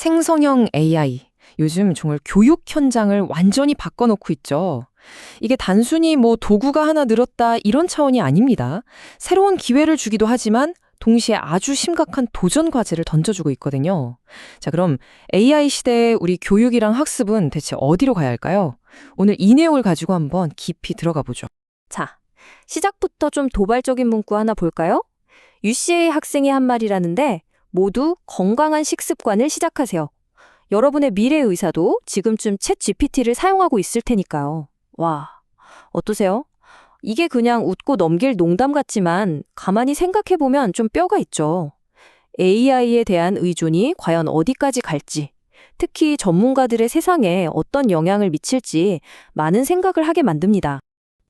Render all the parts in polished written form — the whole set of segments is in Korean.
생성형 AI. 요즘 정말 교육 현장을 완전히 바꿔놓고 있죠. 이게 단순히 뭐 도구가 하나 늘었다 이런 차원이 아닙니다. 새로운 기회를 주기도 하지만 동시에 아주 심각한 도전 과제를 던져주고 있거든요. 자, 그럼 AI 시대의 우리 교육이랑 학습은 대체 어디로 가야 할까요? 오늘 이 내용을 가지고 한번 깊이 들어가 보죠. 자, 시작부터 좀 도발적인 문구 하나 볼까요? UCA 학생이 한 말이라는데 모두 건강한 식습관을 시작하세요. 여러분의 미래 의사도 지금쯤 챗 GPT를 사용하고 있을 테니까요. 와, 어떠세요? 이게 그냥 웃고 넘길 농담 같지만 가만히 생각해보면 좀 뼈가 있죠. AI에 대한 의존이 과연 어디까지 갈지, 특히 전문가들의 세상에 어떤 영향을 미칠지 많은 생각을 하게 만듭니다.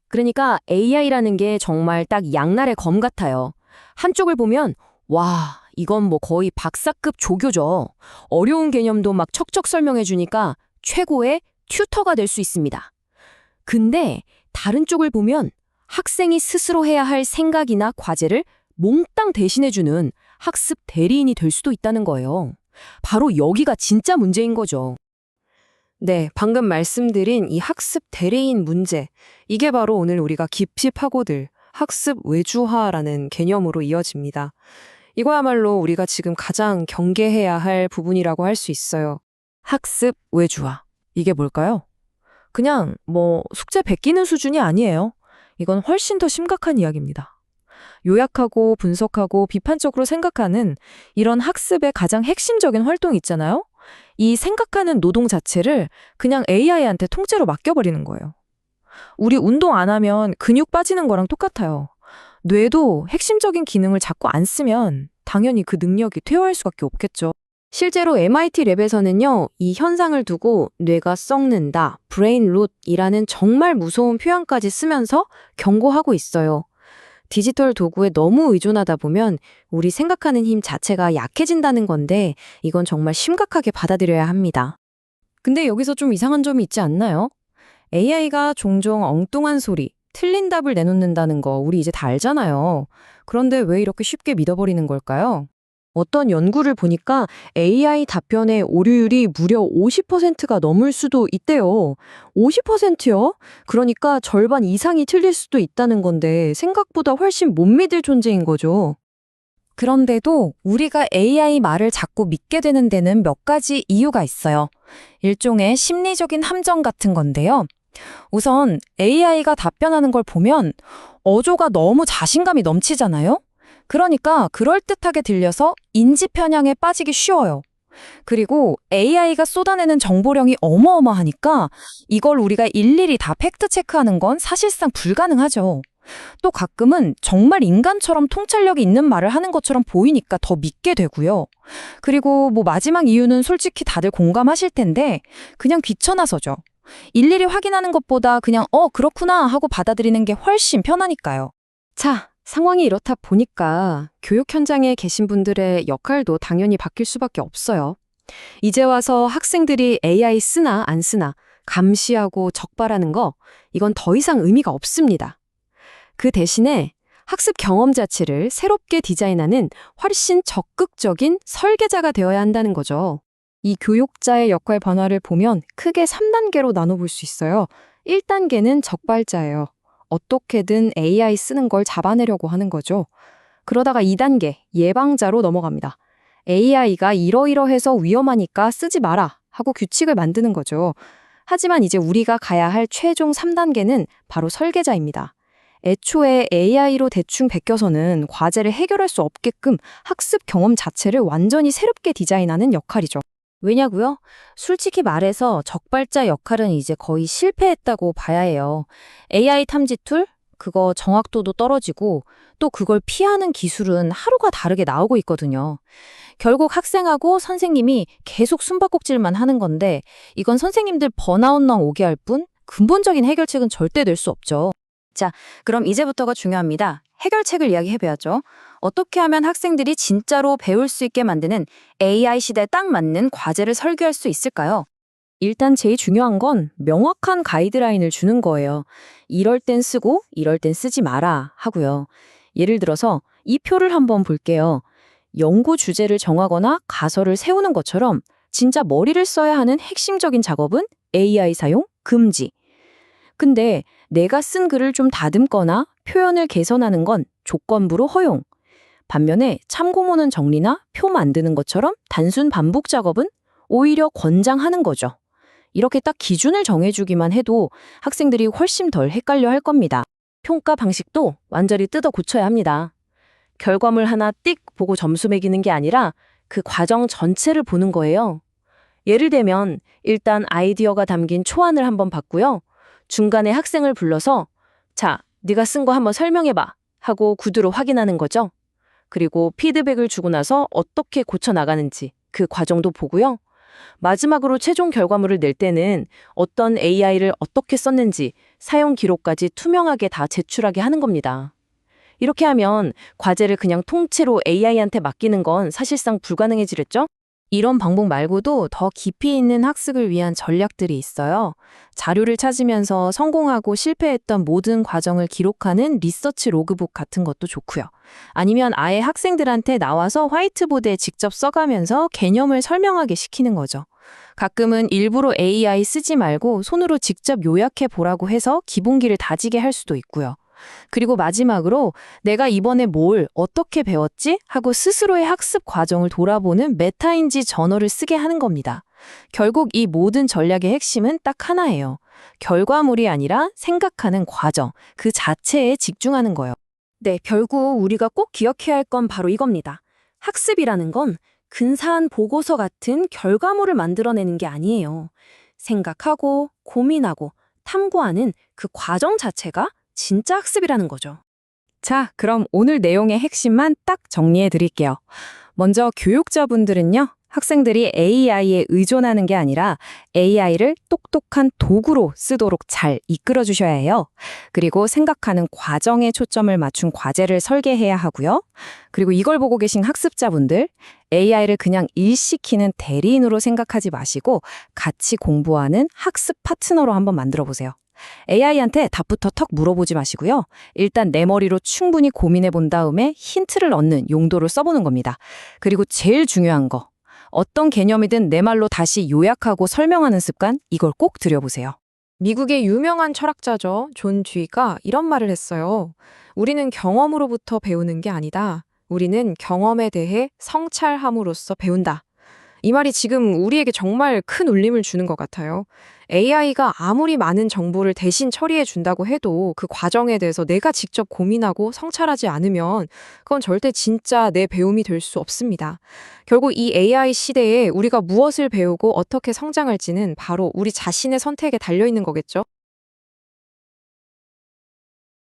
그러니까 AI라는 게 정말 딱 양날의 검 같아요. 한쪽을 보면 와, 이건 뭐 거의 박사급 조교죠. 어려운 개념도 막 척척 설명해 주니까 최고의 튜터가 될 수 있습니다. 근데 다른 쪽을 보면 학생이 스스로 해야 할 생각이나 과제를 몽땅 대신해 주는 학습 대리인이 될 수도 있다는 거예요. 바로 여기가 진짜 문제인 거죠. 네, 방금 말씀드린 이 학습 대리인 문제, 이게 바로 오늘 우리가 깊이 파고들 학습 외주화라는 개념으로 이어집니다. 이거야말로 우리가 지금 가장 경계해야 할 부분이라고 할 수 있어요. 학습 외주화. 이게 뭘까요? 그냥 뭐 숙제 베끼는 수준이 아니에요. 이건 훨씬 더 심각한 이야기입니다. 요약하고 분석하고 비판적으로 생각하는 이런 학습의 가장 핵심적인 활동이 있잖아요. 이 생각하는 노동 자체를 그냥 AI한테 통째로 맡겨버리는 거예요. 우리 운동 안 하면 근육 빠지는 거랑 똑같아요. 뇌도 핵심적인 기능을 자꾸 안 쓰면 당연히 그 능력이 퇴화할 수밖에 없겠죠. 실제로 MIT 랩에서는요, 이 현상을 두고 뇌가 썩는다, 브레인 롯이라는 정말 무서운 표현까지 쓰면서 경고하고 있어요. 디지털 도구에 너무 의존하다 보면 우리 생각하는 힘 자체가 약해진다는 건데 이건 정말 심각하게 받아들여야 합니다. 근데 여기서 좀 이상한 점이 있지 않나요? AI가 종종 엉뚱한 소리, 틀린 답을 내놓는다는 거 우리 이제 다 알잖아요. 그런데 왜 이렇게 쉽게 믿어버리는 걸까요? 어떤 연구를 보니까 AI 답변의 오류율이 무려 50%가 넘을 수도 있대요. 50%요? 그러니까 절반 이상이 틀릴 수도 있다는 건데 생각보다 훨씬 못 믿을 존재인 거죠. 그런데도 우리가 AI 말을 자꾸 믿게 되는 데는 몇 가지 이유가 있어요. 일종의 심리적인 함정 같은 건데요. 우선 AI가 답변하는 걸 보면 어조가 너무 자신감이 넘치잖아요? 그러니까 그럴듯하게 들려서 인지 편향에 빠지기 쉬워요. 그리고 AI가 쏟아내는 정보량이 어마어마하니까 이걸 우리가 일일이 다 팩트 체크하는 건 사실상 불가능하죠. 또 가끔은 정말 인간처럼 통찰력이 있는 말을 하는 것처럼 보이니까 더 믿게 되고요. 그리고 뭐 마지막 이유는 솔직히 다들 공감하실 텐데 그냥 귀찮아서죠. 일일이 확인하는 것보다 그냥 그렇구나 하고 받아들이는 게 훨씬 편하니까요. 자, 상황이 이렇다 보니까 교육 현장에 계신 분들의 역할도 당연히 바뀔 수밖에 없어요. 이제 와서 학생들이 AI 쓰나 안 쓰나 감시하고 적발하는 거, 이건 더 이상 의미가 없습니다. 그 대신에 학습 경험 자체를 새롭게 디자인하는 훨씬 적극적인 설계자가 되어야 한다는 거죠. 이 교육자의 역할 변화를 보면 크게 3단계로 나눠볼 수 있어요. 1단계는 적발자예요. 어떻게든 AI 쓰는 걸 잡아내려고 하는 거죠. 그러다가 2단계, 예방자로 넘어갑니다. AI가 이러이러해서 위험하니까 쓰지 마라 하고 규칙을 만드는 거죠. 하지만 이제 우리가 가야 할 최종 3단계는 바로 설계자입니다. 애초에 AI로 대충 베껴서는 과제를 해결할 수 없게끔 학습 경험 자체를 완전히 새롭게 디자인하는 역할이죠. 왜냐고요? 솔직히 말해서 적발자 역할은 이제 거의 실패했다고 봐야 해요. AI 탐지 툴? 그거 정확도도 떨어지고 또 그걸 피하는 기술은 하루가 다르게 나오고 있거든요. 결국 학생하고 선생님이 계속 숨바꼭질만 하는 건데 이건 선생님들 번아웃만 오게 할 뿐 근본적인 해결책은 절대 낼 수 없죠. 자, 그럼 이제부터가 중요합니다. 해결책을 이야기해봐야죠. 어떻게 하면 학생들이 진짜로 배울 수 있게 만드는 AI 시대에 딱 맞는 과제를 설계할 수 있을까요? 일단 제일 중요한 건 명확한 가이드라인을 주는 거예요. 이럴 땐 쓰고 이럴 땐 쓰지 마라 하고요. 예를 들어서 이 표를 한번 볼게요. 연구 주제를 정하거나 가설을 세우는 것처럼 진짜 머리를 써야 하는 핵심적인 작업은 AI 사용 금지. 근데 내가 쓴 글을 좀 다듬거나 표현을 개선하는 건 조건부로 허용. 반면에 참고문헌 정리나 표 만드는 것처럼 단순 반복 작업은 오히려 권장하는 거죠. 이렇게 딱 기준을 정해주기만 해도 학생들이 훨씬 덜 헷갈려 할 겁니다. 평가 방식도 완전히 뜯어 고쳐야 합니다. 결과물 하나 띡 보고 점수 매기는 게 아니라 그 과정 전체를 보는 거예요. 예를 들면 일단 아이디어가 담긴 초안을 한번 봤고요. 중간에 학생을 불러서 자, 네가 쓴 거 한번 설명해봐 하고 구두로 확인하는 거죠. 그리고 피드백을 주고 나서 어떻게 고쳐나가는지 그 과정도 보고요. 마지막으로 최종 결과물을 낼 때는 어떤 AI를 어떻게 썼는지 사용 기록까지 투명하게 다 제출하게 하는 겁니다. 이렇게 하면 과제를 그냥 통째로 AI한테 맡기는 건 사실상 불가능해지겠죠? 이런 방법 말고도 더 깊이 있는 학습을 위한 전략들이 있어요. 자료를 찾으면서 성공하고 실패했던 모든 과정을 기록하는 리서치 로그북 같은 것도 좋고요. 아니면 아예 학생들한테 나와서 화이트보드에 직접 써가면서 개념을 설명하게 시키는 거죠. 가끔은 일부러 AI 쓰지 말고 손으로 직접 요약해 보라고 해서 기본기를 다지게 할 수도 있고요. 그리고 마지막으로 내가 이번에 뭘 어떻게 배웠지? 하고 스스로의 학습 과정을 돌아보는 메타인지 저널을 쓰게 하는 겁니다. 결국 이 모든 전략의 핵심은 딱 하나예요. 결과물이 아니라 생각하는 과정, 그 자체에 집중하는 거예요. 네, 결국 우리가 꼭 기억해야 할 건 바로 이겁니다. 학습이라는 건 근사한 보고서 같은 결과물을 만들어내는 게 아니에요. 생각하고, 고민하고, 탐구하는 그 과정 자체가 진짜 학습이라는 거죠. 자, 그럼 오늘 내용의 핵심만 딱 정리해 드릴게요. 먼저 교육자분들은요, 학생들이 AI에 의존하는 게 아니라 AI를 똑똑한 도구로 쓰도록 잘 이끌어 주셔야 해요. 그리고 생각하는 과정에 초점을 맞춘 과제를 설계해야 하고요. 그리고 이걸 보고 계신 학습자분들, AI를 그냥 일시키는 대리인으로 생각하지 마시고 같이 공부하는 학습 파트너로 한번 만들어 보세요. AI한테 답부터 턱 물어보지 마시고요. 일단 내 머리로 충분히 고민해 본 다음에 힌트를 얻는 용도를 써보는 겁니다. 그리고 제일 중요한 거, 어떤 개념이든 내 말로 다시 요약하고 설명하는 습관, 이걸 꼭 들여보세요. 미국의 유명한 철학자죠. 존 듀이가 이런 말을 했어요. 우리는 경험으로부터 배우는 게 아니다. 우리는 경험에 대해 성찰함으로써 배운다. 이 말이 지금 우리에게 정말 큰 울림을 주는 것 같아요. AI가 아무리 많은 정보를 대신 처리해 준다고 해도 그 과정에 대해서 내가 직접 고민하고 성찰하지 않으면 그건 절대 진짜 내 배움이 될 수 없습니다. 결국 이 AI 시대에 우리가 무엇을 배우고 어떻게 성장할지는 바로 우리 자신의 선택에 달려 있는 거겠죠.